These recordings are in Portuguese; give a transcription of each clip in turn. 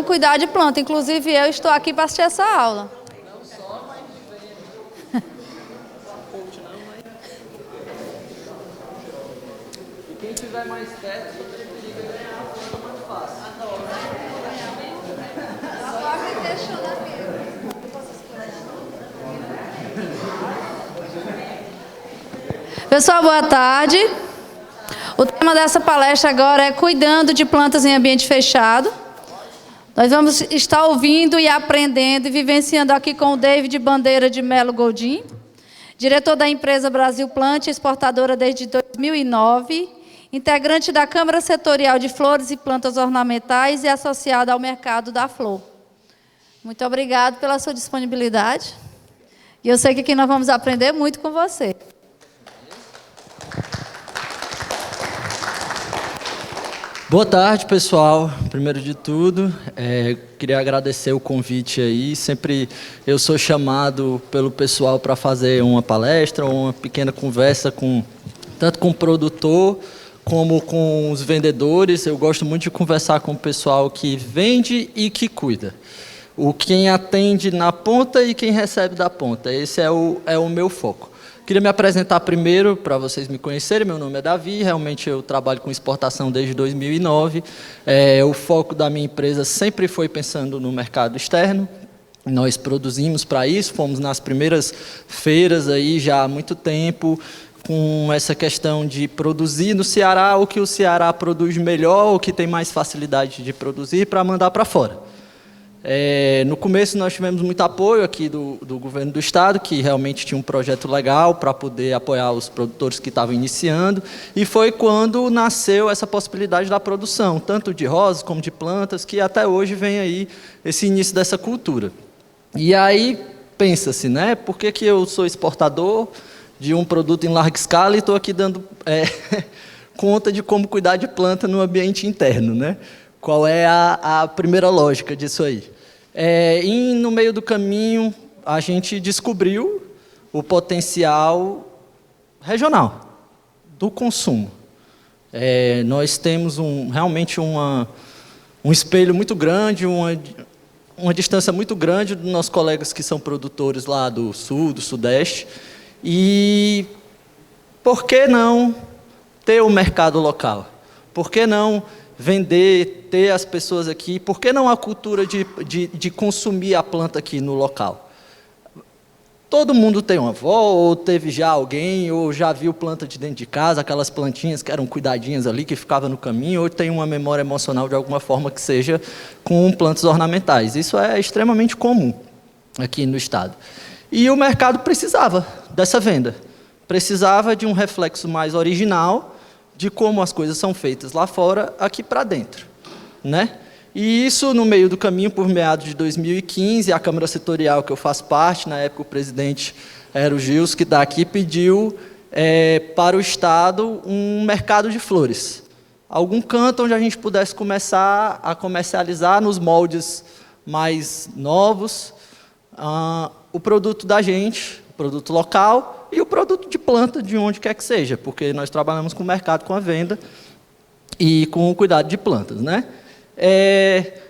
como cuidar de planta. Inclusive, eu estou aqui para assistir essa aula. Não só, mas coach não, mas... E quem tiver mais perto, você liga ganhar, fica mais fácil. Pessoal, boa tarde. O tema dessa palestra agora é cuidando de plantas em ambiente fechado. Nós vamos estar ouvindo e aprendendo e vivenciando aqui com o David Bandeira de Melo Godin, diretor da empresa Brasil Plant, exportadora desde 2009, integrante da Câmara Setorial de Flores e Plantas Ornamentais e associado ao mercado da flor. Muito obrigado pela sua disponibilidade. E eu sei que aqui nós vamos aprender muito com você. Boa tarde, pessoal. Primeiro de tudo, queria agradecer o convite aí. Sempre eu sou chamado pelo pessoal para fazer uma palestra ou uma pequena conversa tanto com o produtor como com os vendedores. Eu gosto muito de conversar com o pessoal que vende e que cuida. Quem atende na ponta e quem recebe da ponta. Esse é o meu foco. Queria me apresentar primeiro, para vocês me conhecerem. Meu nome é Davi, realmente eu trabalho com exportação desde 2009. O foco da minha empresa sempre foi pensando no mercado externo. Nós produzimos para isso, fomos nas primeiras feiras aí já há muito tempo, com essa questão de produzir no Ceará o que o Ceará produz melhor, o que tem mais facilidade de produzir, para mandar para fora. No começo nós tivemos muito apoio aqui do governo do estado, que realmente tinha um projeto legal para poder apoiar os produtores que estavam iniciando, e foi quando nasceu essa possibilidade da produção, tanto de rosas como de plantas, que até hoje vem aí esse início dessa cultura. E aí pensa-se, né, por que eu sou exportador de um produto em larga escala e estou aqui dando conta de como cuidar de planta no ambiente interno, né? Qual é a primeira lógica disso aí? E no meio do caminho, a gente descobriu o potencial regional do consumo. Nós temos realmente um espelho muito grande, uma distância muito grande dos nossos colegas que são produtores lá do Sul, do Sudeste. E por que não ter o mercado local? Por que não vender, ter as pessoas aqui? Por que não a cultura de consumir a planta aqui no local? Todo mundo tem uma avó, ou teve já alguém, ou já viu planta de dentro de casa, aquelas plantinhas que eram cuidadinhas ali, que ficavam no caminho, ou tem uma memória emocional de alguma forma que seja com plantas ornamentais. Isso é extremamente comum aqui no estado. E o mercado precisava dessa venda. Precisava de um reflexo mais original de como as coisas são feitas lá fora, aqui para dentro, né? E isso, no meio do caminho, por meados de 2015, a Câmara Setorial, que eu faço parte, na época o presidente era o Gils, que está aqui, pediu para o Estado um mercado de flores. Algum canto onde a gente pudesse começar a comercializar nos moldes mais novos o produto da gente, o produto local, e o produto de planta, de onde quer que seja, porque nós trabalhamos com o mercado, com a venda e com o cuidado de plantas, né?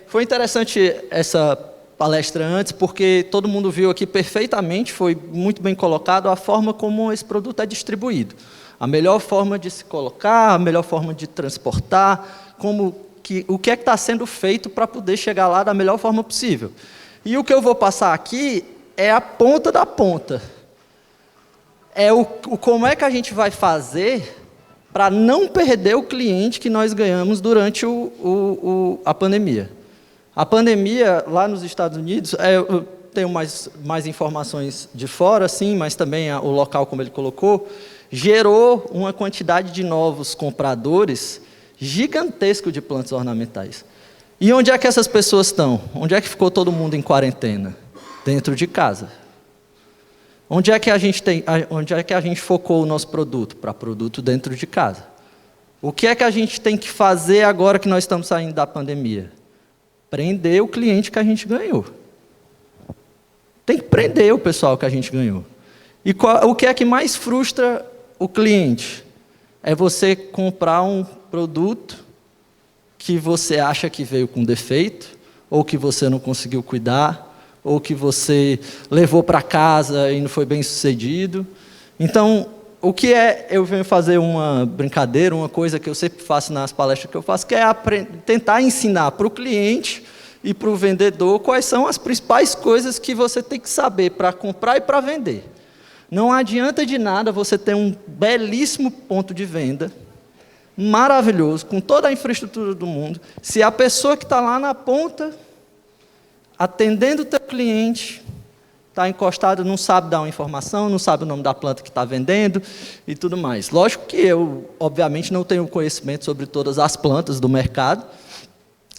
Foi interessante essa palestra antes, porque todo mundo viu aqui perfeitamente, foi muito bem colocado a forma como esse produto é distribuído. A melhor forma de se colocar, a melhor forma de transportar, o que é que está sendo feito para poder chegar lá da melhor forma possível. E o que eu vou passar aqui é a ponta da ponta. Como é que a gente vai fazer para não perder o cliente que nós ganhamos durante a pandemia. A pandemia, lá nos Estados Unidos, eu tenho mais informações de fora, sim, mas também o local, como ele colocou, gerou uma quantidade de novos compradores gigantesco de plantas ornamentais. E onde é que essas pessoas estão? Onde é que ficou todo mundo em quarentena? Dentro de casa. Onde é que a gente focou o nosso produto? Para produto dentro de casa. O que é que a gente tem que fazer agora que nós estamos saindo da pandemia? Prender o cliente que a gente ganhou. Tem que prender o pessoal que a gente ganhou. E o que é que mais frustra o cliente? É você comprar um produto que você acha que veio com defeito, ou que você não conseguiu cuidar, ou que você levou para casa e não foi bem sucedido. Então, eu venho fazer uma brincadeira, uma coisa que eu sempre faço nas palestras que eu faço, que é tentar ensinar para o cliente e para o vendedor quais são as principais coisas que você tem que saber para comprar e para vender. Não adianta de nada você ter um belíssimo ponto de venda, maravilhoso, com toda a infraestrutura do mundo, se a pessoa que está lá na ponta, atendendo o teu cliente, está encostada, não sabe dar uma informação, não sabe o nome da planta que está vendendo e tudo mais. Lógico que eu, obviamente, não tenho conhecimento sobre todas as plantas do mercado,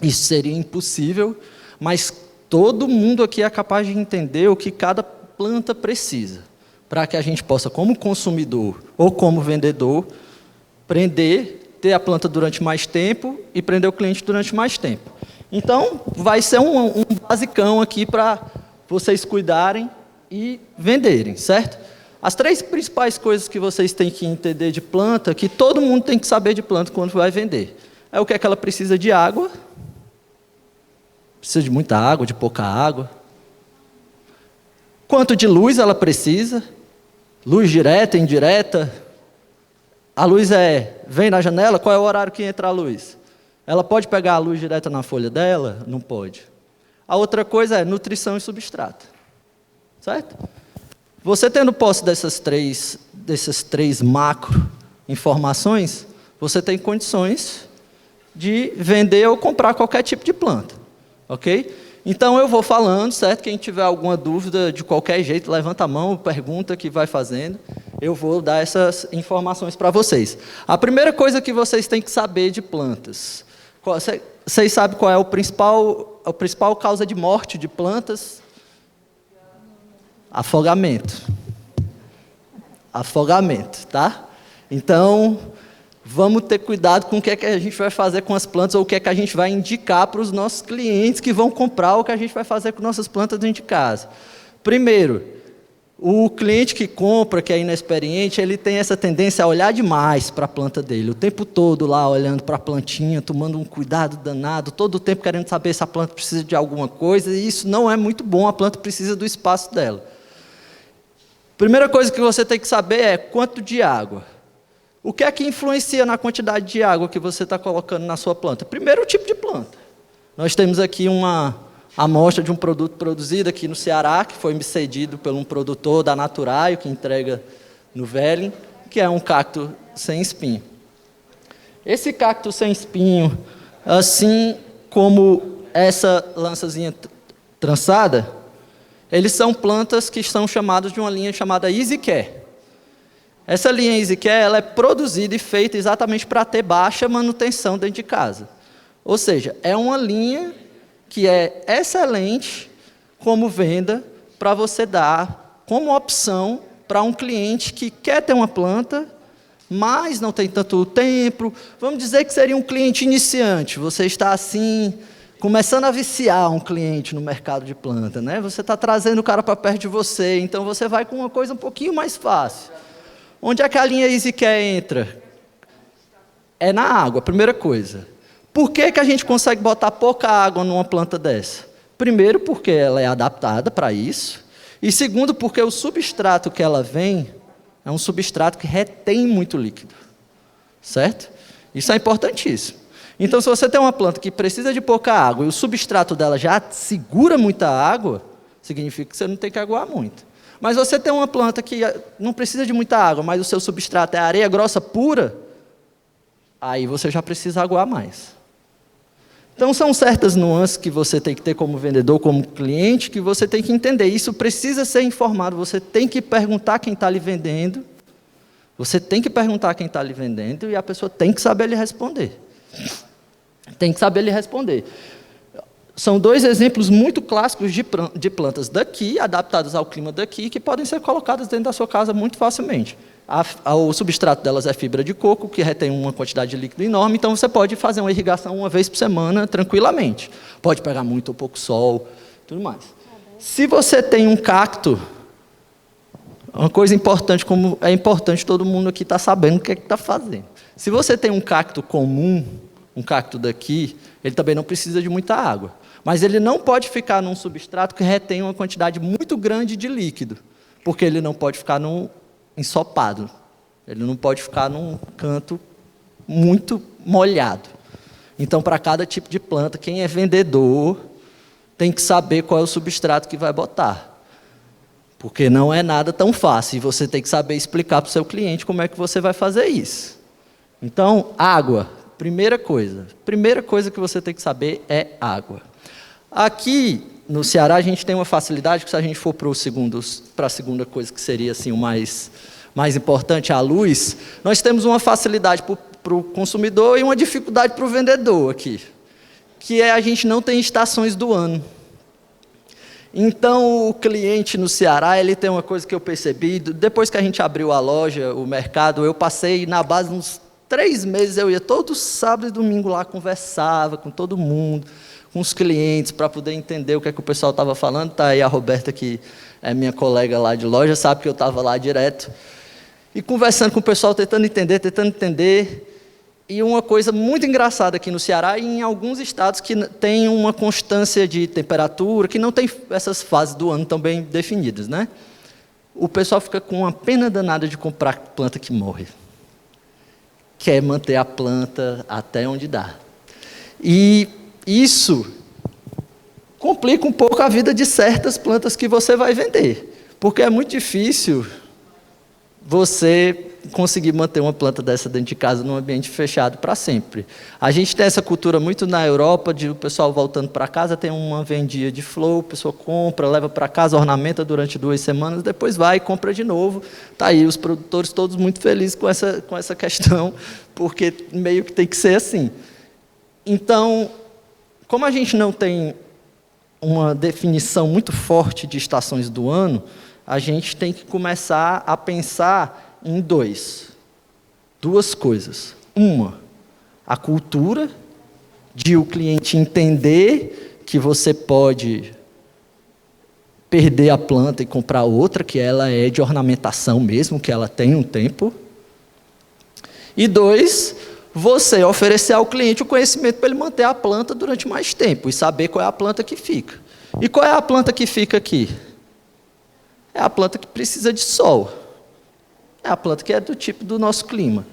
isso seria impossível, mas todo mundo aqui é capaz de entender o que cada planta precisa, para que a gente possa, como consumidor ou como vendedor, ter a planta durante mais tempo e prender o cliente durante mais tempo. Então, vai ser um basicão aqui para vocês cuidarem e venderem, certo? As 3 principais coisas que vocês têm que entender de planta, que todo mundo tem que saber de planta quando vai vender, é o que é que ela precisa de água, precisa de muita água, de pouca água, quanto de luz ela precisa, luz direta, indireta, a luz vem na janela, qual é o horário que entra a luz? Ela pode pegar a luz direta na folha dela? Não pode. A outra coisa é nutrição e substrato. Certo? Você tendo posse dessas três macro informações, você tem condições de vender ou comprar qualquer tipo de planta. Ok? Então eu vou falando, certo? Quem tiver alguma dúvida de qualquer jeito, levanta a mão, pergunta que vai fazendo. Eu vou dar essas informações para vocês. A primeira coisa que vocês têm que saber de plantas. Vocês sabem qual é a principal causa de morte de plantas? Afogamento. Afogamento, tá? Então, vamos ter cuidado com o que é que a gente vai fazer com as plantas, ou o que é que a gente vai indicar para os nossos clientes que vão comprar, ou o que a gente vai fazer com nossas plantas dentro de casa. Primeiro, o cliente que compra, que é inexperiente, ele tem essa tendência a olhar demais para a planta dele, o tempo todo lá olhando para a plantinha, tomando um cuidado danado, todo o tempo querendo saber se a planta precisa de alguma coisa, e isso não é muito bom, a planta precisa do espaço dela. Primeira coisa que você tem que saber é quanto de água. O que é que influencia na quantidade de água que você está colocando na sua planta? Primeiro, o tipo de planta. Nós temos aqui uma amostra de um produto produzido aqui no Ceará, que foi me cedido por um produtor da Naturaio, que entrega no Velling, que é um cacto sem espinho. Esse cacto sem espinho, assim como essa lançazinha trançada, eles são plantas que são chamadas de uma linha chamada Easy Care. Essa linha Easy Care, ela é produzida e feita exatamente para ter baixa manutenção dentro de casa. Ou seja, é uma linha que é excelente como venda para você dar como opção para um cliente que quer ter uma planta, mas não tem tanto tempo. Vamos dizer que seria um cliente iniciante. Você está assim, começando a viciar um cliente no mercado de planta, né? Você está trazendo o cara para perto de você, então você vai com uma coisa um pouquinho mais fácil. Onde é que a linha Easy Care entra? É na água, primeira coisa. Por que a gente consegue botar pouca água numa planta dessa? Primeiro, porque ela é adaptada para isso. E segundo, porque o substrato que ela vem é um substrato que retém muito líquido. Certo? Isso é importantíssimo. Então, se você tem uma planta que precisa de pouca água e o substrato dela já segura muita água, significa que você não tem que aguar muito. Mas você tem uma planta que não precisa de muita água, mas o seu substrato é areia grossa pura, aí você já precisa aguar mais. Então, são certas nuances que você tem que ter como vendedor, como cliente, que você tem que entender. Isso precisa ser informado, você tem que perguntar quem está lhe vendendo, você tem que perguntar quem está lhe vendendo e a pessoa tem que saber lhe responder. Tem que saber lhe responder. São 2 exemplos muito clássicos de plantas daqui, adaptadas ao clima daqui, que podem ser colocadas dentro da sua casa muito facilmente. O substrato delas é fibra de coco, que retém uma quantidade de líquido enorme, então você pode fazer uma irrigação uma vez por semana tranquilamente. Pode pegar muito ou pouco sol, tudo mais. Se você tem um cacto, uma coisa importante, como é importante todo mundo aqui estar sabendo o que é que está fazendo. Se você tem um cacto comum, um cacto daqui, ele também não precisa de muita água. Mas ele não pode ficar num substrato que retém uma quantidade muito grande de líquido, porque ele não pode ficar ensopado. Ele não pode ficar num canto muito molhado. Então, para cada tipo de planta, quem é vendedor tem que saber qual é o substrato que vai botar. Porque não é nada tão fácil. E você tem que saber explicar para o seu cliente como é que você vai fazer isso. Então, água. Primeira coisa que você tem que saber é água. Aqui, no Ceará, a gente tem uma facilidade, que se a gente for para a segunda coisa, que seria assim, o mais importante, a luz, nós temos uma facilidade para o consumidor e uma dificuldade para o vendedor aqui, que é a gente não tem estações do ano. Então, o cliente no Ceará, ele tem uma coisa que eu percebi, depois que a gente abriu a loja, o mercado, eu passei na base uns 3 meses, eu ia todo sábado e domingo lá, conversava com todo mundo, com os clientes, para poder entender o que é que o pessoal estava falando. Está aí a Roberta, que é minha colega lá de loja, sabe que eu estava lá direto. E conversando com o pessoal, tentando entender. E uma coisa muito engraçada aqui no Ceará e em alguns estados que tem uma constância de temperatura, que não tem essas fases do ano tão bem definidas, né? O pessoal fica com uma pena danada de comprar planta que morre. Quer manter a planta até onde dá. E isso complica um pouco a vida de certas plantas que você vai vender, porque é muito difícil você conseguir manter uma planta dessa dentro de casa num ambiente fechado para sempre. A gente tem essa cultura muito na Europa, de o pessoal voltando para casa, tem uma vendia de flor, a pessoa compra, leva para casa, ornamenta durante 2 semanas, depois vai e compra de novo. Está aí os produtores todos muito felizes com essa questão, porque meio que tem que ser assim. Então, como a gente não tem uma definição muito forte de estações do ano, a gente tem que começar a pensar em duas coisas. Uma, a cultura de o cliente entender que você pode perder a planta e comprar outra, que ela é de ornamentação mesmo, que ela tem um tempo. E 2, você oferecer ao cliente o conhecimento para ele manter a planta durante mais tempo e saber qual é a planta que fica. E qual é a planta que fica aqui? É a planta que precisa de sol. É a planta que é do tipo do nosso clima.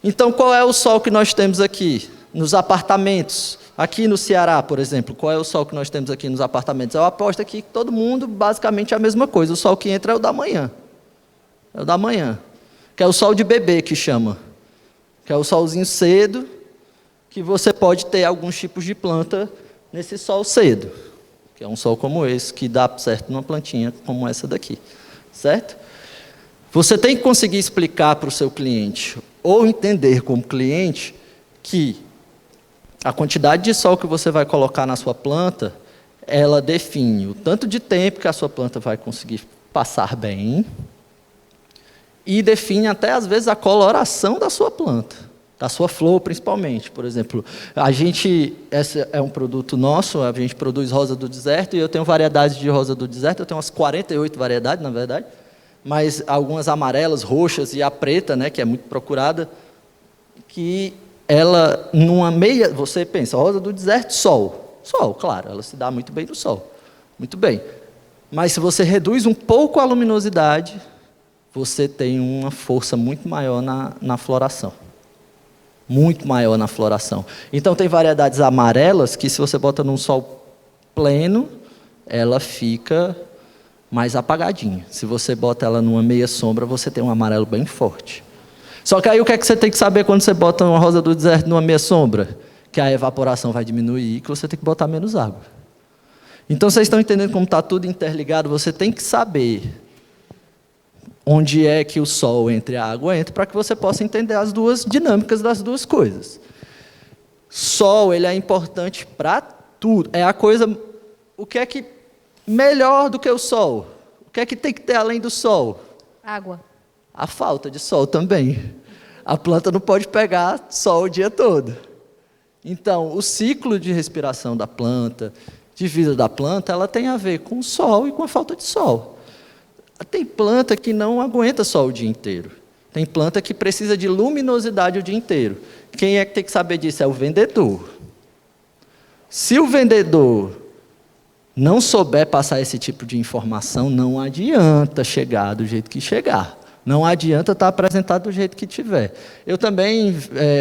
Então, qual é o sol que nós temos aqui nos apartamentos? Aqui no Ceará, por exemplo, qual é o sol que nós temos aqui nos apartamentos? Eu aposto aqui que todo mundo, basicamente, é a mesma coisa. O sol que entra é o da manhã. É o da manhã. Que é o sol de bebê, que chama. Que é o solzinho cedo, que você pode ter alguns tipos de planta nesse sol cedo. Que é um sol como esse, que dá certo numa plantinha como essa daqui. Certo? Você tem que conseguir explicar para o seu cliente, ou entender como cliente, que a quantidade de sol que você vai colocar na sua planta, ela define o tanto de tempo que a sua planta vai conseguir passar bem, e define até, às vezes, a coloração da sua planta, da sua flor, principalmente. Por exemplo, esse é um produto nosso, a gente produz rosa do deserto, e eu tenho variedades de rosa do deserto, eu tenho umas 48 variedades, na verdade, mas algumas amarelas, roxas e a preta, né, que é muito procurada, que ela, numa meia, você pensa, rosa do deserto, sol, claro, ela se dá muito bem no sol, muito bem. Mas se você reduz um pouco a luminosidade, você tem uma força muito maior na floração. Muito maior na floração. Então, tem variedades amarelas que, se você bota num sol pleno, ela fica mais apagadinha. Se você bota ela numa meia sombra, você tem um amarelo bem forte. Só que aí o que é que você tem que saber quando você bota uma rosa do deserto numa meia sombra? Que a evaporação vai diminuir e que você tem que botar menos água. Então, vocês estão entendendo como está tudo interligado? Você tem que saber onde é que o sol entra e a água entra, para que você possa entender as duas dinâmicas das duas coisas. Sol, ele é importante para tudo. É a coisa... O que é que... melhor do que o sol? O que é que tem que ter além do sol? Água. A falta de sol também. A planta não pode pegar sol o dia todo. Então, o ciclo de respiração da planta, de vida da planta, ela tem a ver com o sol e com a falta de sol. Tem planta que não aguenta sol o dia inteiro. Tem planta que precisa de luminosidade o dia inteiro. Quem é que tem que saber disso? É o vendedor. Se o vendedor não souber passar esse tipo de informação, não adianta chegar do jeito que chegar. Não adianta estar apresentado do jeito que tiver. Eu também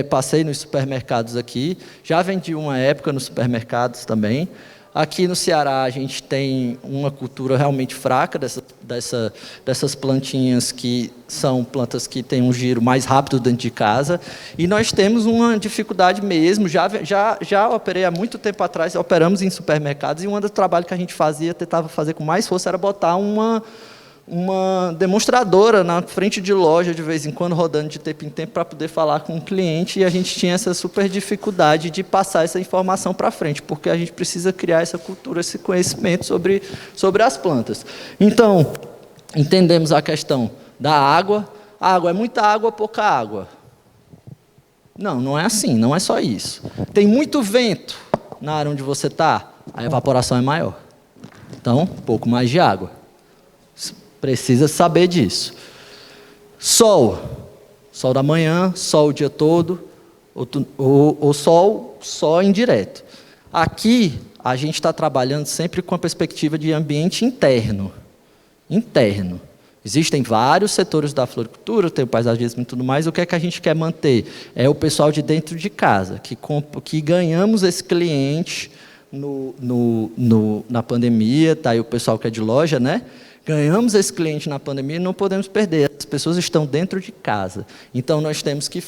passei nos supermercados aqui, já vendi uma época nos supermercados também. Aqui no Ceará a gente tem uma cultura realmente fraca dessas plantinhas que são plantas que têm um giro mais rápido dentro de casa. E nós temos uma dificuldade mesmo, já operei há muito tempo atrás, operamos em supermercados, e um dos trabalhos que a gente tentava fazer com mais força era botar uma demonstradora na frente de loja, de vez em quando, rodando de tempo em tempo, para poder falar com o cliente, e a gente tinha essa super dificuldade de passar essa informação para frente, porque a gente precisa criar essa cultura, esse conhecimento sobre as plantas. Então, entendemos a questão da água. A água é muita água ou pouca água? Não, não é assim, não é só isso. Tem muito vento na área onde você está, a evaporação é maior. Então, um pouco mais de água. Precisa saber disso. Sol da manhã, sol o dia todo, ou sol só indireto. Aqui, a gente está trabalhando sempre com a perspectiva de ambiente interno. Existem vários setores da floricultura, tem o paisagismo e tudo mais. O que é que a gente quer manter? É o pessoal de dentro de casa, que ganhamos esse cliente na pandemia, tá aí o pessoal que é de loja, né? Ganhamos esse cliente na pandemia e não podemos perder. As pessoas estão dentro de casa. Então, nós temos que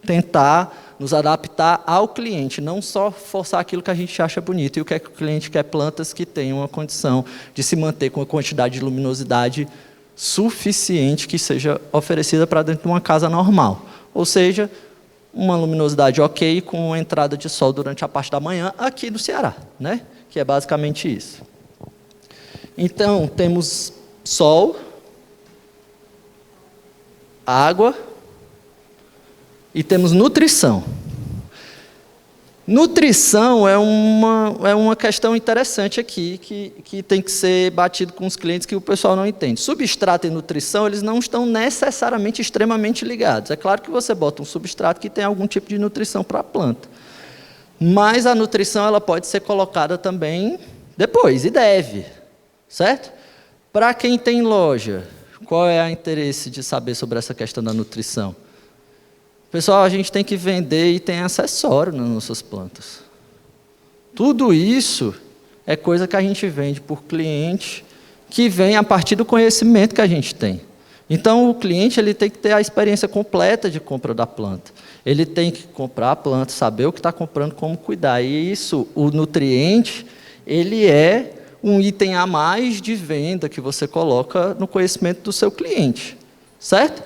tentar nos adaptar ao cliente, não só forçar aquilo que a gente acha bonito. E o que é que o cliente quer? Plantas que tenham uma condição de se manter com a quantidade de luminosidade suficiente que seja oferecida para dentro de uma casa normal. Ou seja, uma luminosidade ok, com a entrada de sol durante a parte da manhã aqui no Ceará, né? Que é basicamente isso. Então, temos sol, água e temos nutrição. Nutrição é uma questão interessante aqui, que tem que ser batido com os clientes, que o pessoal não entende. Substrato e nutrição, eles não estão necessariamente extremamente ligados. É claro que você bota um substrato que tem algum tipo de nutrição para a planta. Mas a nutrição ela pode ser colocada também depois, e deve. Certo? Para quem tem loja, qual é o interesse de saber sobre essa questão da nutrição? Pessoal, a gente tem que vender e tem acessório nas nossas plantas. Tudo isso é coisa que a gente vende por cliente, que vem a partir do conhecimento que a gente tem. Então, o cliente ele tem que ter a experiência completa de compra da planta. Ele tem que comprar a planta, saber o que está comprando, como cuidar. E isso, o nutriente, ele é um item a mais de venda que você coloca no conhecimento do seu cliente, certo?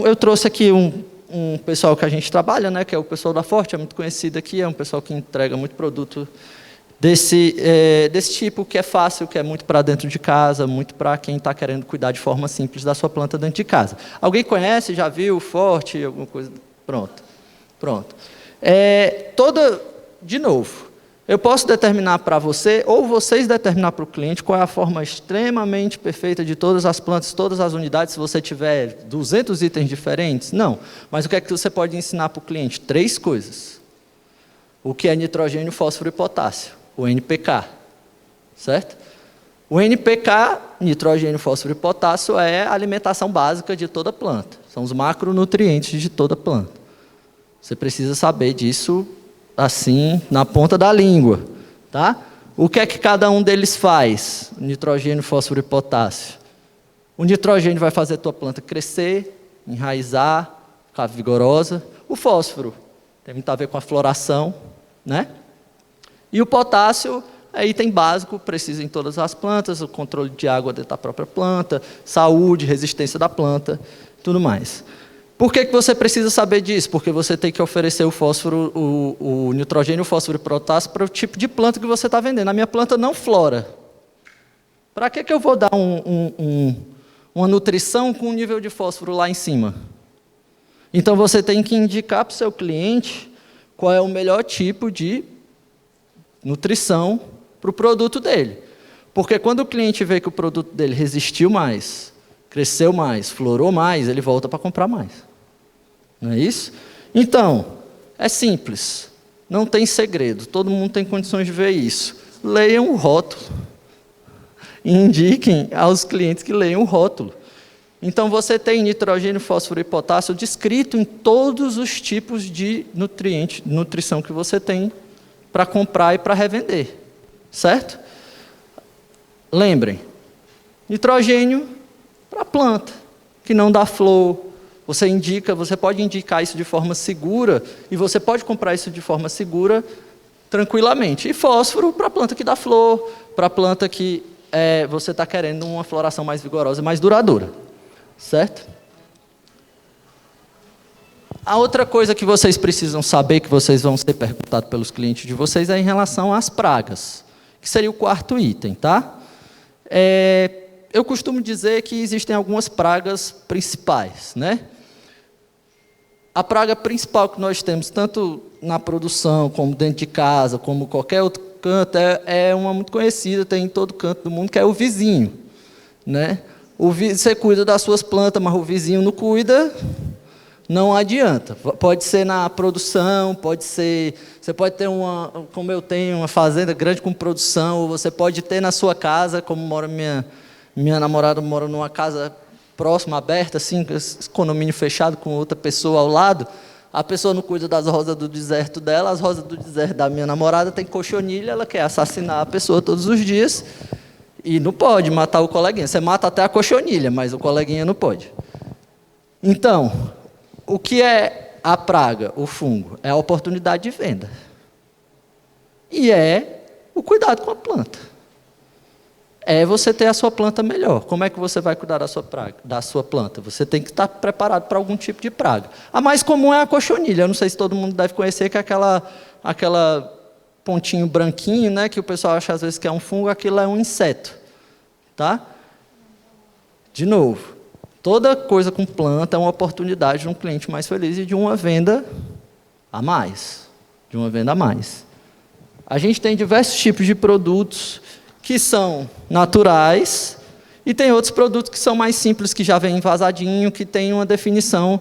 Eu trouxe aqui um pessoal que a gente trabalha, né, que é o pessoal da Forte, é muito conhecido aqui, é um pessoal que entrega muito produto desse tipo, que é fácil, que é muito para dentro de casa, muito para quem está querendo cuidar de forma simples da sua planta dentro de casa. Alguém conhece, já viu Forte, alguma coisa? Pronto. De novo, eu posso determinar para você, ou vocês determinar para o cliente, qual é a forma extremamente perfeita de todas as plantas, todas as unidades, se você tiver 200 itens diferentes? Não. Mas o que é que você pode ensinar para o cliente? 3 coisas. O que é nitrogênio, fósforo e potássio? O NPK. Certo? O NPK, nitrogênio, fósforo e potássio, é a alimentação básica de toda planta. São os macronutrientes de toda planta. Você precisa saber disso assim, na ponta da língua, tá? O que é que cada um deles faz? Nitrogênio, fósforo e potássio. O nitrogênio vai fazer a tua planta crescer, enraizar, ficar vigorosa. O fósforo tem muito a ver com a floração, né? E o potássio é item básico, precisa em todas as plantas, o controle de água dentro da própria planta, saúde, resistência da planta, tudo mais. Por que você precisa saber disso? Porque você tem que oferecer o fósforo, o nitrogênio, o fósforo e o potássio para o tipo de planta que você está vendendo. A minha planta não flora. Para que eu vou dar uma nutrição com um nível de fósforo lá em cima? Então, você tem que indicar para o seu cliente qual é o melhor tipo de nutrição para o produto dele. Porque quando o cliente vê que o produto dele resistiu mais, cresceu mais, florou mais, ele volta para comprar mais. Não é isso? Então, é simples. Não tem segredo, todo mundo tem condições de ver isso. Leiam o rótulo. E indiquem aos clientes que leiam o rótulo. Então, você tem nitrogênio, fósforo e potássio descrito em todos os tipos de nutrição que você tem para comprar e para revender. Certo? Lembrem, nitrogênio para a planta, que não dá flor. Você pode indicar isso de forma segura, e você pode comprar isso de forma segura, tranquilamente. E fósforo para a planta que dá flor, para a planta que você está querendo uma floração mais vigorosa e mais duradoura. Certo? A outra coisa que vocês precisam saber, que vocês vão ser perguntados pelos clientes de vocês, é em relação às pragas, que seria o quarto item, tá? Eu costumo dizer que existem algumas pragas principais, né? A praga principal que nós temos, tanto na produção, como dentro de casa, como qualquer outro canto, é uma muito conhecida, tem em todo canto do mundo, que é o vizinho, né? Você cuida das suas plantas, mas o vizinho não cuida, não adianta. Pode ser na produção, pode ser... Você pode ter como eu tenho, uma fazenda grande com produção, ou você pode ter na sua casa, como mora minha namorada mora numa casa próxima, aberta, assim, condomínio fechado com outra pessoa ao lado. A pessoa não cuida das rosas do deserto dela, as rosas do deserto da minha namorada tem cochonilha, ela quer assassinar a pessoa todos os dias. E não pode matar o coleguinha. Você mata até a cochonilha, mas o coleguinha não pode. Então, o que é a praga, o fungo? É a oportunidade de venda. E é o cuidado com a planta. É você ter a sua planta melhor. Como é que você vai cuidar da sua planta? Você tem que estar preparado para algum tipo de praga. A mais comum é a cochonilha. Eu não sei se todo mundo deve conhecer, que é aquela pontinho branquinho, né, que o pessoal acha às vezes que é um fungo, aquilo é um inseto. Tá? De novo, toda coisa com planta é uma oportunidade de um cliente mais feliz e de uma venda a mais. De uma venda a mais. A gente tem diversos tipos de produtos que são naturais e tem outros produtos que são mais simples, que já vem envasadinho, que tem uma definição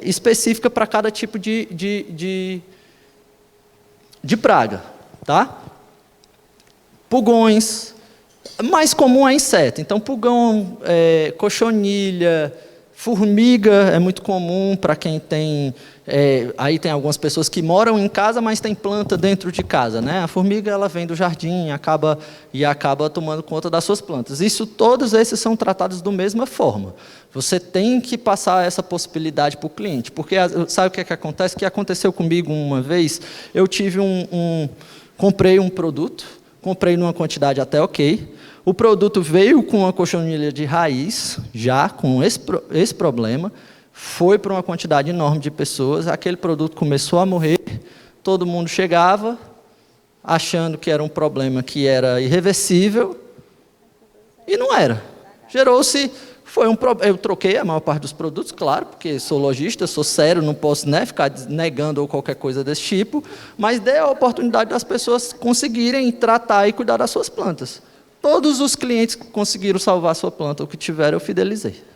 específica para cada tipo de praga. Tá? Pulgões. Mais comum é inseto. Então, pulgão, cochonilha, formiga é muito comum para quem tem... aí tem algumas pessoas que moram em casa, mas tem planta dentro de casa, né? A formiga ela vem do jardim e acaba tomando conta das suas plantas. Todos esses são tratados da mesma forma. Você tem que passar essa possibilidade para o cliente, porque sabe o que acontece? O que aconteceu comigo uma vez? Eu tive comprei um produto, comprei numa quantidade até ok. O produto veio com uma cochonilha de raiz, já com esse problema, foi para uma quantidade enorme de pessoas, aquele produto começou a morrer, todo mundo chegava, achando que era um problema que era irreversível, e não era. Gerou-se, eu troquei a maior parte dos produtos, claro, porque sou lojista, sou sério, não posso ficar negando ou qualquer coisa desse tipo, mas dei a oportunidade das pessoas conseguirem tratar e cuidar das suas plantas. Todos os clientes que conseguiram salvar a sua planta, o que tiveram, eu fidelizei.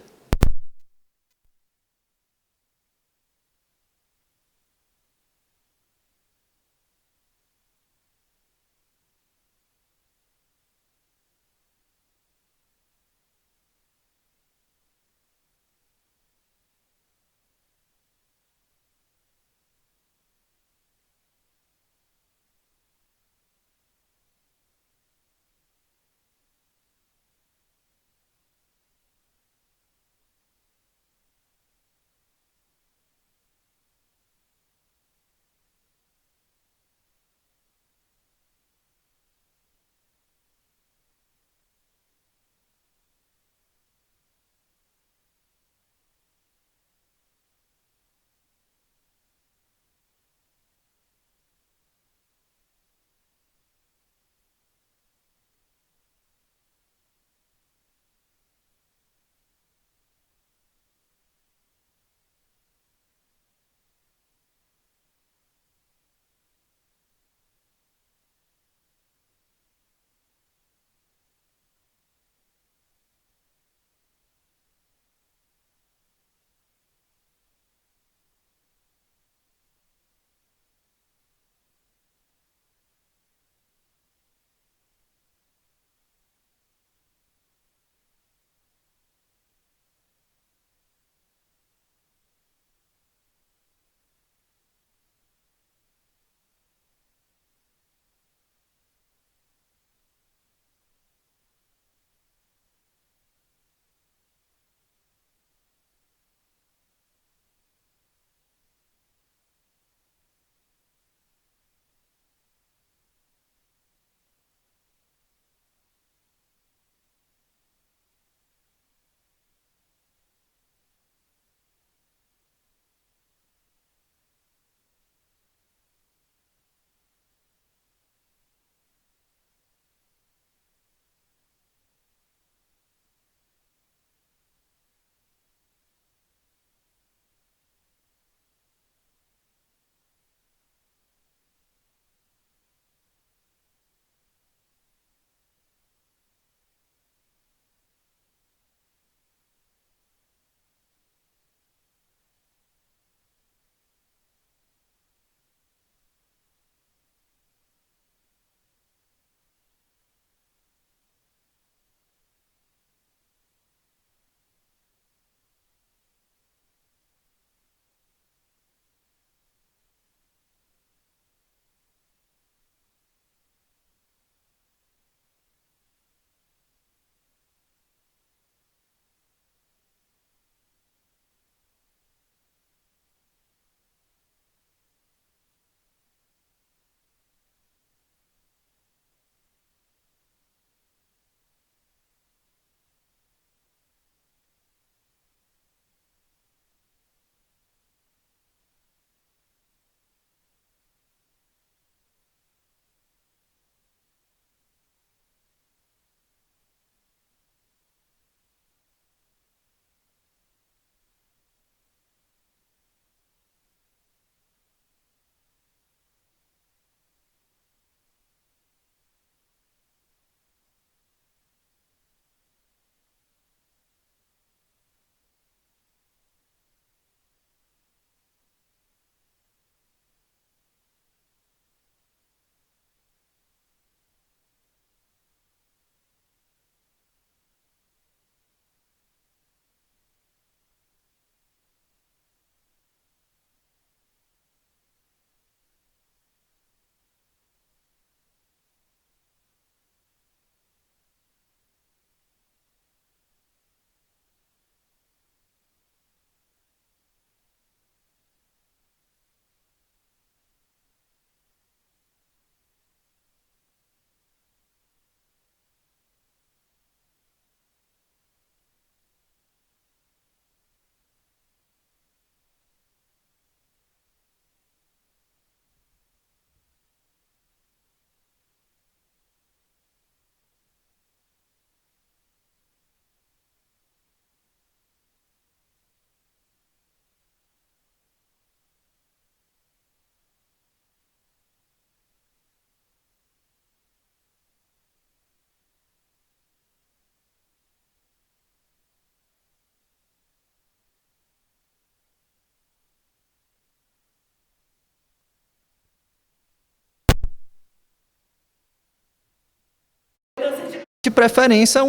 de preferência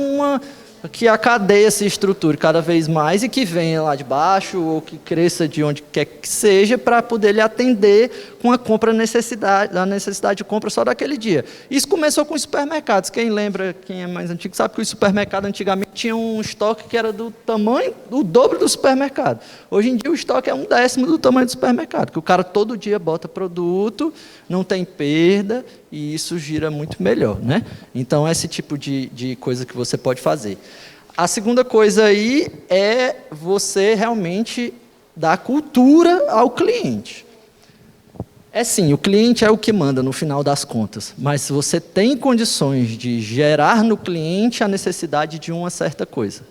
que a cadeia se estruture cada vez mais e que venha lá de baixo ou que cresça de onde quer que seja para poder lhe atender com a necessidade de compra só daquele dia. Isso começou com os supermercados. Quem lembra, quem é mais antigo, sabe que o supermercado antigamente tinha um estoque que era do tamanho, o dobro do supermercado. Hoje em dia o estoque é 1/10 do tamanho do supermercado, que o cara todo dia bota produto, não tem perda e isso gira muito melhor, né? Então, esse tipo de coisa que você pode fazer. A segunda coisa aí é você realmente dar cultura ao cliente. É sim, o cliente é o que manda no final das contas, mas você tem condições de gerar no cliente a necessidade de uma certa coisa.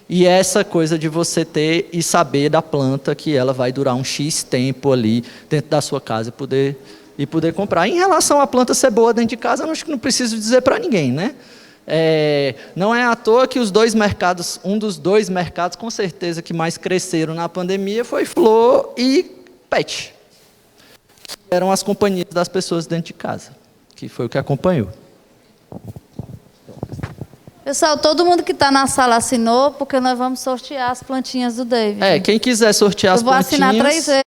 E essa coisa de você ter e saber da planta que ela vai durar um X tempo ali dentro da sua casa e poder comprar. Em relação à planta ser boa dentro de casa, eu acho que não preciso dizer para ninguém, né? Não é à toa que os dois mercados, um dos dois mercados com certeza que mais cresceram na pandemia foi flor e pet. Eram as companhias das pessoas dentro de casa, que foi o que acompanhou. Pessoal, todo mundo que está na sala assinou, porque nós vamos sortear as plantinhas do David. Quem quiser sortear as plantinhas... Eu vou assinar 3 vezes.